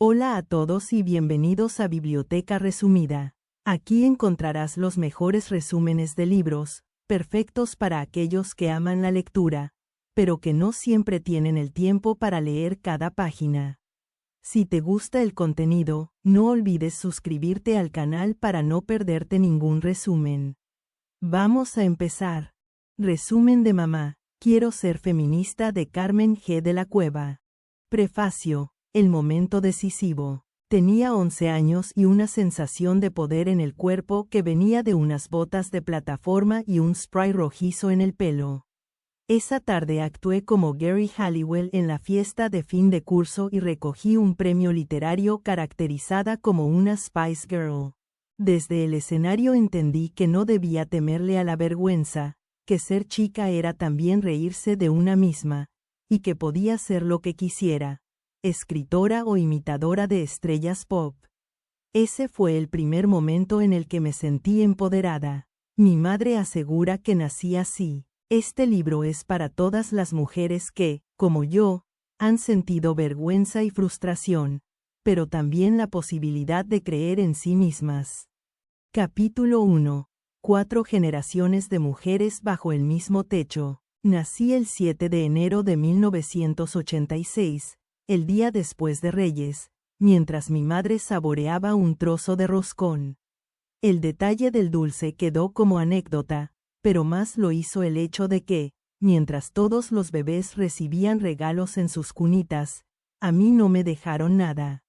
Hola a todos y bienvenidos a Biblioteca Resumida. Aquí encontrarás los mejores resúmenes de libros, perfectos para aquellos que aman la lectura, pero que no siempre tienen el tiempo para leer cada página. Si te gusta el contenido, no olvides suscribirte al canal para no perderte ningún resumen. Vamos a empezar. Resumen de Mamá, quiero ser feminista de Carmen G. de la Cueva. Prefacio. El momento decisivo. Tenía 11 años y una sensación de poder en el cuerpo que venía de unas botas de plataforma y un spray rojizo en el pelo. Esa tarde actué como Gary Halliwell en la fiesta de fin de curso y recogí un premio literario caracterizada como una Spice Girl. Desde el escenario entendí que no debía temerle a la vergüenza, que ser chica era también reírse de una misma, y que podía ser lo que quisiera. Escritora o imitadora de estrellas pop. Ese fue el primer momento en el que me sentí empoderada. Mi madre asegura que nací así. Este libro es para todas las mujeres que, como yo, han sentido vergüenza y frustración, pero también la posibilidad de creer en sí mismas. Capítulo 1. 4 generaciones de mujeres bajo el mismo techo. Nací el 7 de enero de 1986. El día después de Reyes, mientras mi madre saboreaba un trozo de roscón. El detalle del dulce quedó como anécdota, pero más lo hizo el hecho de que, mientras todos los bebés recibían regalos en sus cunitas, a mí no me dejaron nada.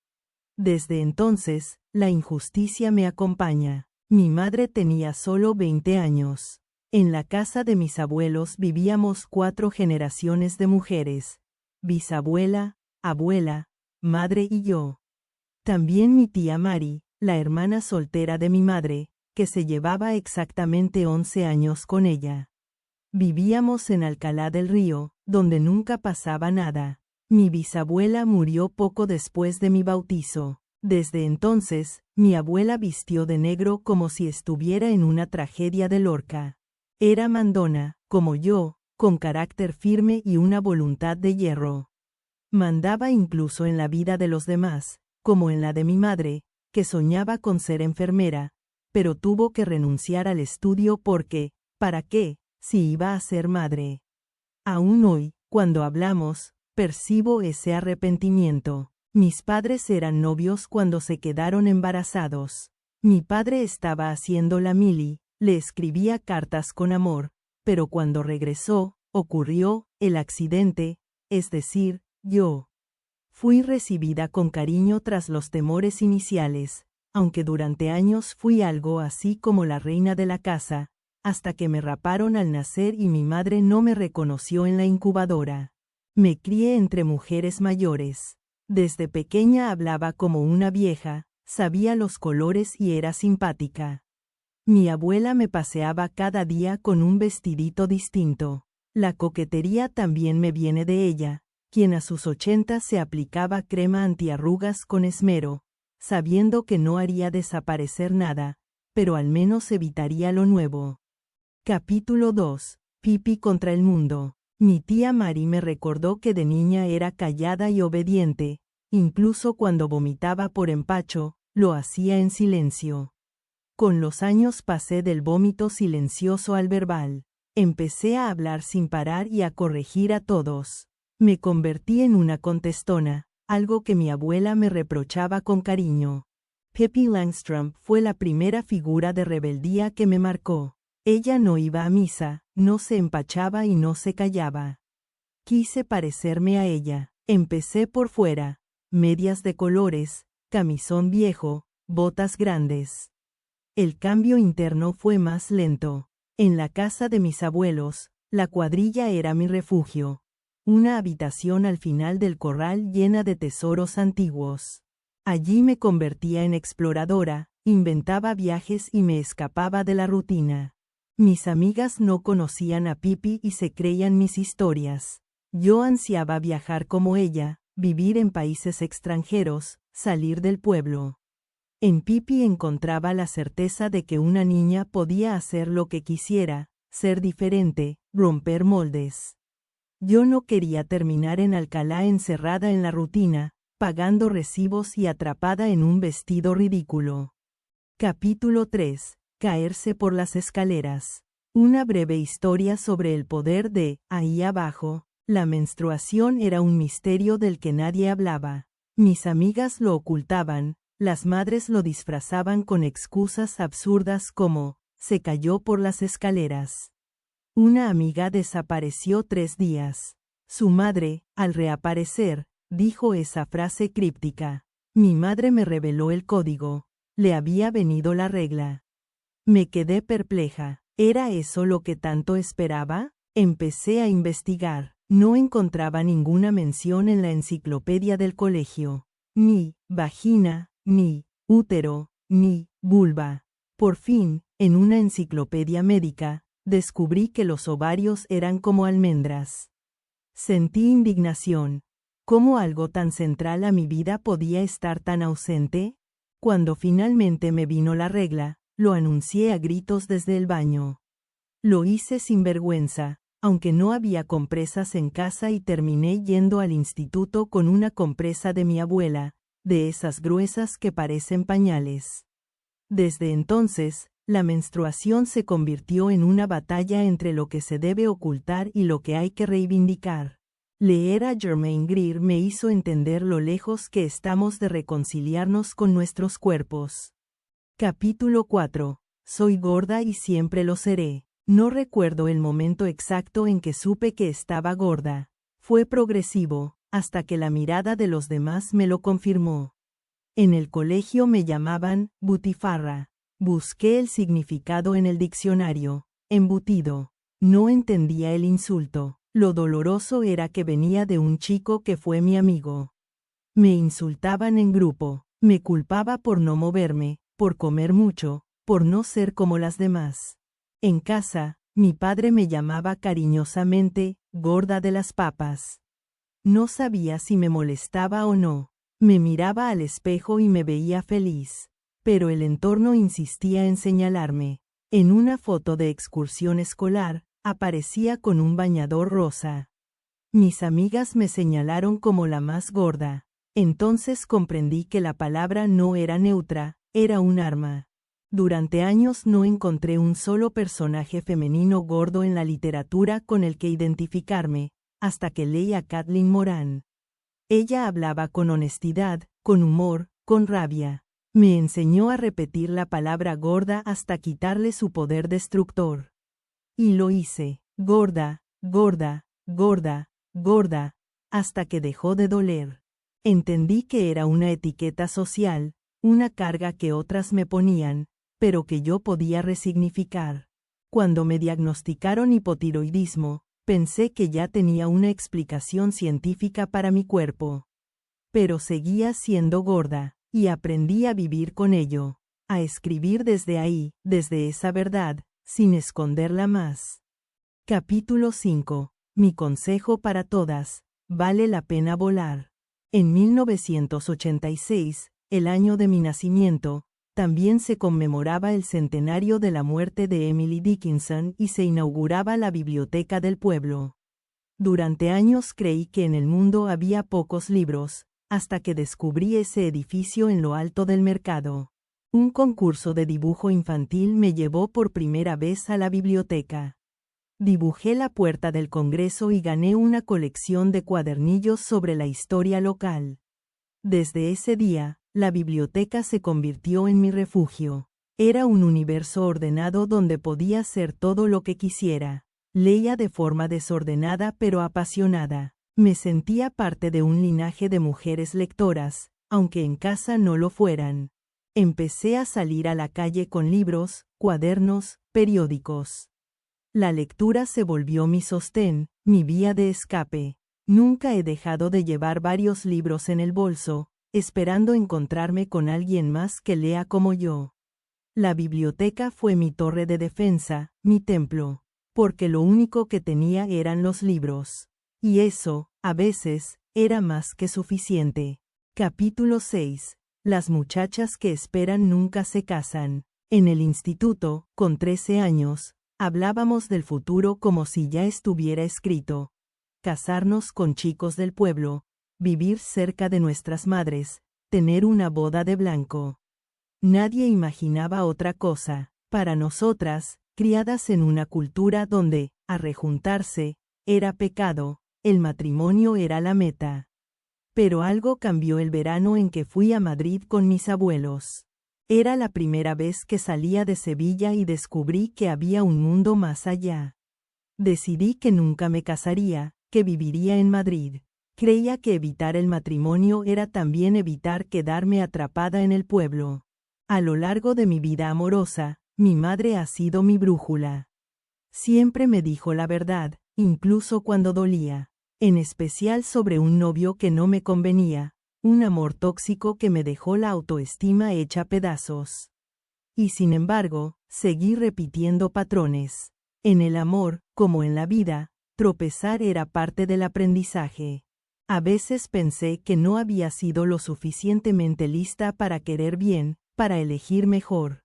Desde entonces, la injusticia me acompaña. Mi madre tenía solo 20 años. En la casa de mis abuelos vivíamos 4 generaciones de mujeres: bisabuela, abuela, madre y yo. También mi tía Mari, la hermana soltera de mi madre, que se llevaba exactamente 11 años con ella. Vivíamos en Alcalá del Río, donde nunca pasaba nada. Mi bisabuela murió poco después de mi bautizo. Desde entonces, mi abuela vistió de negro como si estuviera en una tragedia de Lorca. Era mandona, como yo, con carácter firme y una voluntad de hierro. Mandaba incluso en la vida de los demás, como en la de mi madre, que soñaba con ser enfermera, pero tuvo que renunciar al estudio porque, ¿para qué, si iba a ser madre? Aún hoy, cuando hablamos, percibo ese arrepentimiento. Mis padres eran novios cuando se quedaron embarazados. Mi padre estaba haciendo la mili, le escribía cartas con amor, pero cuando regresó, ocurrió el accidente, es decir, yo. Fui recibida con cariño tras los temores iniciales, aunque durante años fui algo así como la reina de la casa, hasta que me raparon al nacer y mi madre no me reconoció en la incubadora. Me crié entre mujeres mayores. Desde pequeña hablaba como una vieja, sabía los colores y era simpática. Mi abuela me paseaba cada día con un vestidito distinto. La coquetería también me viene de ella, quien a sus 80 se aplicaba crema antiarrugas con esmero, sabiendo que no haría desaparecer nada, pero al menos evitaría lo nuevo. Capítulo 2. Pipí contra el mundo. Mi tía Mari me recordó que de niña era callada y obediente, incluso cuando vomitaba por empacho, lo hacía en silencio. Con los años pasé del vómito silencioso al verbal. Empecé a hablar sin parar y a corregir a todos. Me convertí en una contestona, algo que mi abuela me reprochaba con cariño. Pippi Langstrom fue la primera figura de rebeldía que me marcó. Ella no iba a misa, no se empachaba y no se callaba. Quise parecerme a ella. Empecé por fuera: medias de colores, camisón viejo, botas grandes. El cambio interno fue más lento. En la casa de mis abuelos, la cuadrilla era mi refugio. Una habitación al final del corral llena de tesoros antiguos. Allí me convertía en exploradora, inventaba viajes y me escapaba de la rutina. Mis amigas no conocían a Pippi y se creían mis historias. Yo ansiaba viajar como ella, vivir en países extranjeros, salir del pueblo. En Pippi encontraba la certeza de que una niña podía hacer lo que quisiera, ser diferente, romper moldes. Yo no quería terminar en Alcalá encerrada en la rutina, pagando recibos y atrapada en un vestido ridículo. Capítulo 3. Caerse por las escaleras. Una breve historia sobre el poder de ahí abajo. La menstruación era un misterio del que nadie hablaba. Mis amigas lo ocultaban, las madres lo disfrazaban con excusas absurdas como, se cayó por las escaleras. Una amiga desapareció 3 días. Su madre, al reaparecer, dijo esa frase críptica. Mi madre me reveló el código. Le había venido la regla. Me quedé perpleja. ¿Era eso lo que tanto esperaba? Empecé a investigar. No encontraba ninguna mención en la enciclopedia del colegio. Ni vagina, ni útero, ni vulva. Por fin, en una enciclopedia médica, descubrí que los ovarios eran como almendras. Sentí indignación. ¿Cómo algo tan central a mi vida podía estar tan ausente? Cuando finalmente me vino la regla, lo anuncié a gritos desde el baño. Lo hice sin vergüenza, aunque no había compresas en casa, y terminé yendo al instituto con una compresa de mi abuela, de esas gruesas que parecen pañales. Desde entonces, la menstruación se convirtió en una batalla entre lo que se debe ocultar y lo que hay que reivindicar. Leer a Germaine Greer me hizo entender lo lejos que estamos de reconciliarnos con nuestros cuerpos. Capítulo 4. Soy gorda y siempre lo seré. No recuerdo el momento exacto en que supe que estaba gorda. Fue progresivo, hasta que la mirada de los demás me lo confirmó. En el colegio me llamaban butifarra. Busqué el significado en el diccionario. Embutido. No entendía el insulto. Lo doloroso era que venía de un chico que fue mi amigo. Me insultaban en grupo. Me culpaba por no moverme, por comer mucho, por no ser como las demás. En casa, mi padre me llamaba cariñosamente, gorda de las papas. No sabía si me molestaba o no. Me miraba al espejo y me veía feliz. Pero el entorno insistía en señalarme. En una foto de excursión escolar, aparecía con un bañador rosa. Mis amigas me señalaron como la más gorda. Entonces comprendí que la palabra no era neutra, era un arma. Durante años no encontré un solo personaje femenino gordo en la literatura con el que identificarme, hasta que leí a Kathleen Moran. Ella hablaba con honestidad, con humor, con rabia. Me enseñó a repetir la palabra gorda hasta quitarle su poder destructor. Y lo hice, gorda, gorda, gorda, gorda, hasta que dejó de doler. Entendí que era una etiqueta social, una carga que otras me ponían, pero que yo podía resignificar. Cuando me diagnosticaron hipotiroidismo, pensé que ya tenía una explicación científica para mi cuerpo. Pero seguía siendo gorda, y aprendí a vivir con ello, a escribir desde ahí, desde esa verdad, sin esconderla más. Capítulo 5. Mi consejo para todas: vale la pena volar. En 1986, el año de mi nacimiento, también se conmemoraba el centenario de la muerte de Emily Dickinson y se inauguraba la Biblioteca del Pueblo. Durante años creí que en el mundo había pocos libros, hasta que descubrí ese edificio en lo alto del mercado. Un concurso de dibujo infantil me llevó por primera vez a la biblioteca. Dibujé la puerta del Congreso y gané una colección de cuadernillos sobre la historia local. Desde ese día, la biblioteca se convirtió en mi refugio. Era un universo ordenado donde podía ser todo lo que quisiera. Leía de forma desordenada pero apasionada. Me sentía parte de un linaje de mujeres lectoras, aunque en casa no lo fueran. Empecé a salir a la calle con libros, cuadernos, periódicos. La lectura se volvió mi sostén, mi vía de escape. Nunca he dejado de llevar varios libros en el bolso, esperando encontrarme con alguien más que lea como yo. La biblioteca fue mi torre de defensa, mi templo, porque lo único que tenía eran los libros. Y eso, a veces, era más que suficiente. Capítulo 6. Las muchachas que esperan nunca se casan. En el instituto, con 13 años, hablábamos del futuro como si ya estuviera escrito. Casarnos con chicos del pueblo, vivir cerca de nuestras madres, tener una boda de blanco. Nadie imaginaba otra cosa. Para nosotras, criadas en una cultura donde, arrejuntarse, era pecado, el matrimonio era la meta. Pero algo cambió el verano en que fui a Madrid con mis abuelos. Era la primera vez que salía de Sevilla y descubrí que había un mundo más allá. Decidí que nunca me casaría, que viviría en Madrid. Creía que evitar el matrimonio era también evitar quedarme atrapada en el pueblo. A lo largo de mi vida amorosa, mi madre ha sido mi brújula. Siempre me dijo la verdad, incluso cuando dolía, en especial sobre un novio que no me convenía, un amor tóxico que me dejó la autoestima hecha pedazos. Y sin embargo, seguí repitiendo patrones. En el amor, como en la vida, tropezar era parte del aprendizaje. A veces pensé que no había sido lo suficientemente lista para querer bien, para elegir mejor.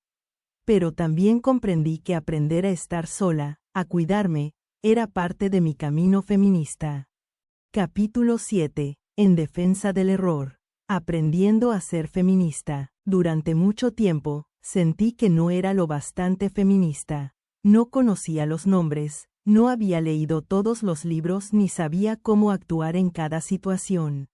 Pero también comprendí que aprender a estar sola, a cuidarme, era parte de mi camino feminista. Capítulo 7. En defensa del error. Aprendiendo a ser feminista. Durante mucho tiempo, sentí que no era lo bastante feminista. No conocía los nombres, no había leído todos los libros ni sabía cómo actuar en cada situación.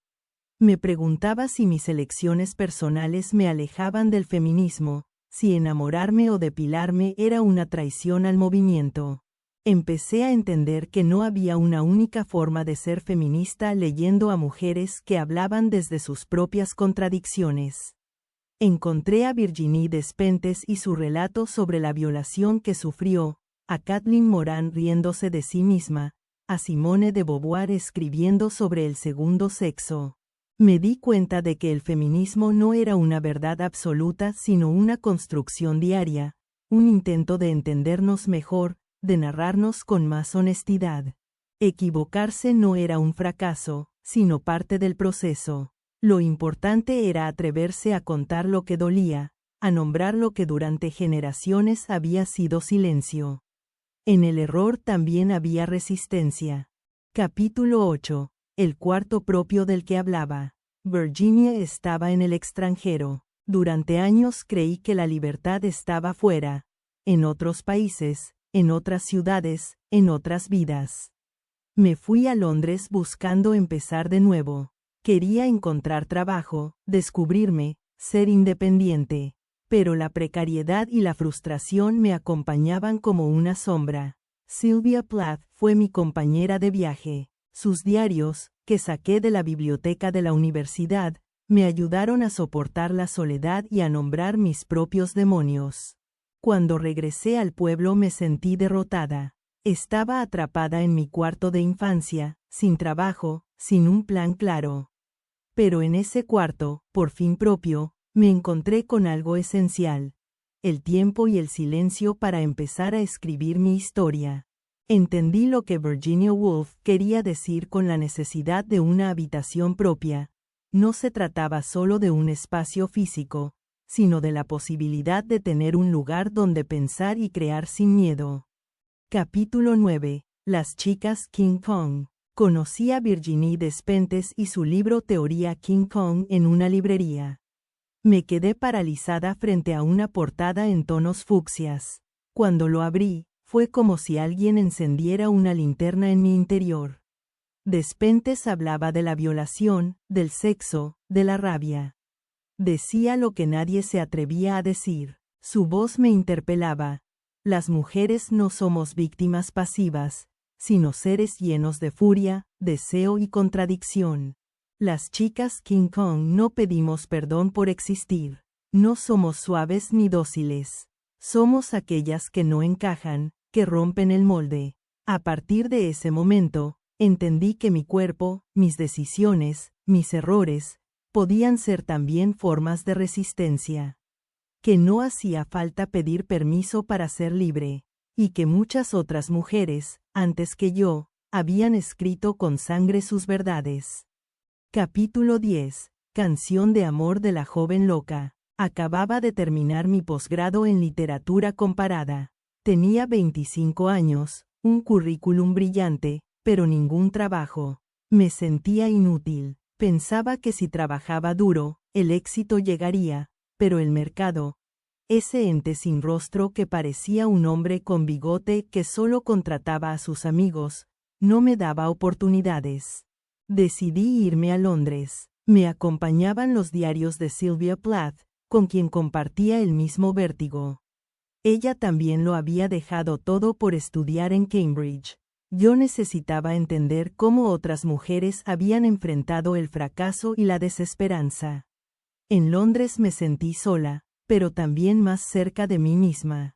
Me preguntaba si mis elecciones personales me alejaban del feminismo, si enamorarme o depilarme era una traición al movimiento. Empecé a entender que no había una única forma de ser feminista leyendo a mujeres que hablaban desde sus propias contradicciones. Encontré a Virginie Despentes y su relato sobre la violación que sufrió, a Kathleen Moran riéndose de sí misma, a Simone de Beauvoir escribiendo sobre el segundo sexo. Me di cuenta de que el feminismo no era una verdad absoluta sino una construcción diaria, un intento de entendernos mejor, de narrarnos con más honestidad. Equivocarse no era un fracaso, sino parte del proceso. Lo importante era atreverse a contar lo que dolía, a nombrar lo que durante generaciones había sido silencio. En el error también había resistencia. Capítulo 8. El cuarto propio del que hablaba. Virginia estaba en el extranjero. Durante años creí que la libertad estaba fuera, en otros países, en otras ciudades, en otras vidas. Me fui a Londres buscando empezar de nuevo. Quería encontrar trabajo, descubrirme, ser independiente. Pero la precariedad y la frustración me acompañaban como una sombra. Sylvia Plath fue mi compañera de viaje. Sus diarios, que saqué de la biblioteca de la universidad, me ayudaron a soportar la soledad y a nombrar mis propios demonios. Cuando regresé al pueblo me sentí derrotada. Estaba atrapada en mi cuarto de infancia, sin trabajo, sin un plan claro. Pero en ese cuarto, por fin propio, me encontré con algo esencial: el tiempo y el silencio para empezar a escribir mi historia. Entendí lo que Virginia Woolf quería decir con la necesidad de una habitación propia. No se trataba solo de un espacio físico, sino de la posibilidad de tener un lugar donde pensar y crear sin miedo. Capítulo 9. Las chicas King Kong. Conocí a Virginie Despentes y su libro Teoría King Kong en una librería. Me quedé paralizada frente a una portada en tonos fucsias. Cuando lo abrí, fue como si alguien encendiera una linterna en mi interior. Despentes hablaba de la violación, del sexo, de la rabia. Decía lo que nadie se atrevía a decir. Su voz me interpelaba. Las mujeres no somos víctimas pasivas, sino seres llenos de furia, deseo y contradicción. Las chicas King Kong no pedimos perdón por existir. No somos suaves ni dóciles. Somos aquellas que no encajan, que rompen el molde. A partir de ese momento, entendí que mi cuerpo, mis decisiones, mis errores, podían ser también formas de resistencia. Que no hacía falta pedir permiso para ser libre, y que muchas otras mujeres, antes que yo, habían escrito con sangre sus verdades. Capítulo 10. Canción de amor de la joven loca. Acababa de terminar mi posgrado en literatura comparada. Tenía 25 años, un currículum brillante, pero ningún trabajo. Me sentía inútil. Pensaba que si trabajaba duro, el éxito llegaría, pero el mercado, ese ente sin rostro que parecía un hombre con bigote que solo contrataba a sus amigos, no me daba oportunidades. Decidí irme a Londres. Me acompañaban los diarios de Sylvia Plath, con quien compartía el mismo vértigo. Ella también lo había dejado todo por estudiar en Cambridge. Yo necesitaba entender cómo otras mujeres habían enfrentado el fracaso y la desesperanza. En Londres me sentí sola, pero también más cerca de mí misma.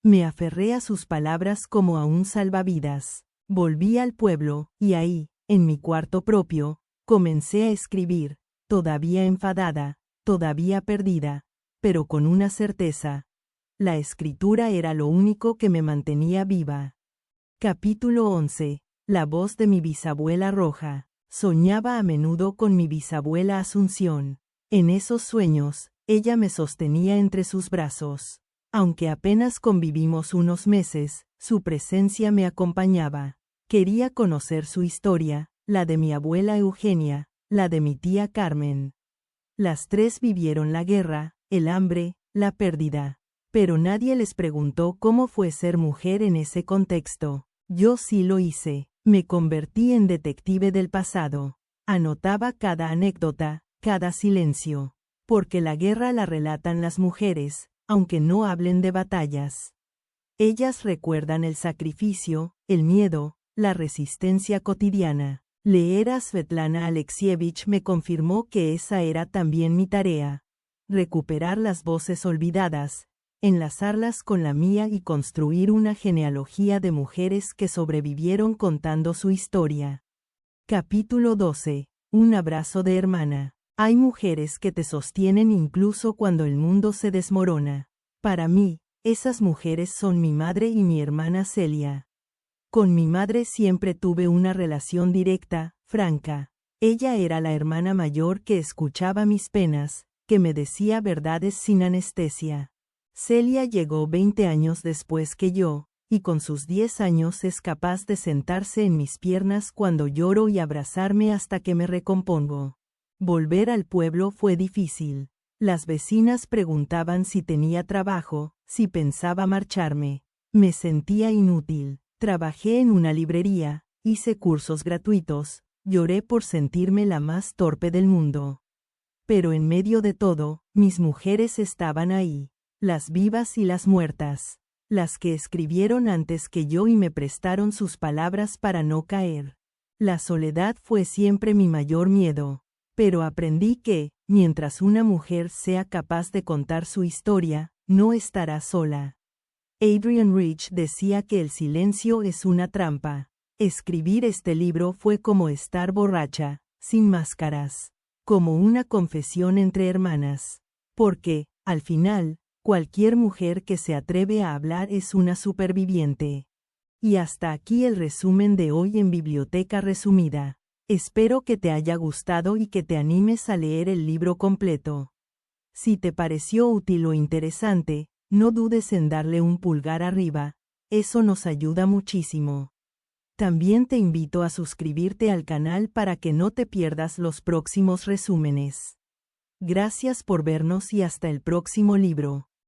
Me aferré a sus palabras como a un salvavidas. Volví al pueblo, y ahí, en mi cuarto propio, comencé a escribir, todavía enfadada, todavía perdida, pero con una certeza. La escritura era lo único que me mantenía viva. Capítulo 11. La voz de mi bisabuela roja. Soñaba a menudo con mi bisabuela Asunción. En esos sueños, ella me sostenía entre sus brazos. Aunque apenas convivimos unos meses, su presencia me acompañaba. Quería conocer su historia, la de mi abuela Eugenia, la de mi tía Carmen. Las tres vivieron la guerra, el hambre, la pérdida. Pero nadie les preguntó cómo fue ser mujer en ese contexto. Yo sí lo hice. Me convertí en detective del pasado. Anotaba cada anécdota, cada silencio. Porque la guerra la relatan las mujeres, aunque no hablen de batallas. Ellas recuerdan el sacrificio, el miedo, la resistencia cotidiana. Leer a Svetlana Alexievich me confirmó que esa era también mi tarea. Recuperar las voces olvidadas, enlazarlas con la mía y construir una genealogía de mujeres que sobrevivieron contando su historia. Capítulo 12. Un abrazo de hermana. Hay mujeres que te sostienen incluso cuando el mundo se desmorona. Para mí, esas mujeres son mi madre y mi hermana Celia. Con mi madre siempre tuve una relación directa, franca. Ella era la hermana mayor que escuchaba mis penas, que me decía verdades sin anestesia. Celia llegó 20 años después que yo, y con sus 10 años es capaz de sentarse en mis piernas cuando lloro y abrazarme hasta que me recompongo. Volver al pueblo fue difícil. Las vecinas preguntaban si tenía trabajo, si pensaba marcharme. Me sentía inútil. Trabajé en una librería, hice cursos gratuitos, lloré por sentirme la más torpe del mundo. Pero en medio de todo, mis mujeres estaban ahí. Las vivas y las muertas, las que escribieron antes que yo y me prestaron sus palabras para no caer. La soledad fue siempre mi mayor miedo, pero aprendí que, mientras una mujer sea capaz de contar su historia, no estará sola. Adrienne Rich decía que el silencio es una trampa. Escribir este libro fue como estar borracha, sin máscaras, como una confesión entre hermanas, porque, al final, cualquier mujer que se atreve a hablar es una superviviente. Y hasta aquí el resumen de hoy en Biblioteca Resumida. Espero que te haya gustado y que te animes a leer el libro completo. Si te pareció útil o interesante, no dudes en darle un pulgar arriba, eso nos ayuda muchísimo. También te invito a suscribirte al canal para que no te pierdas los próximos resúmenes. Gracias por vernos y hasta el próximo libro.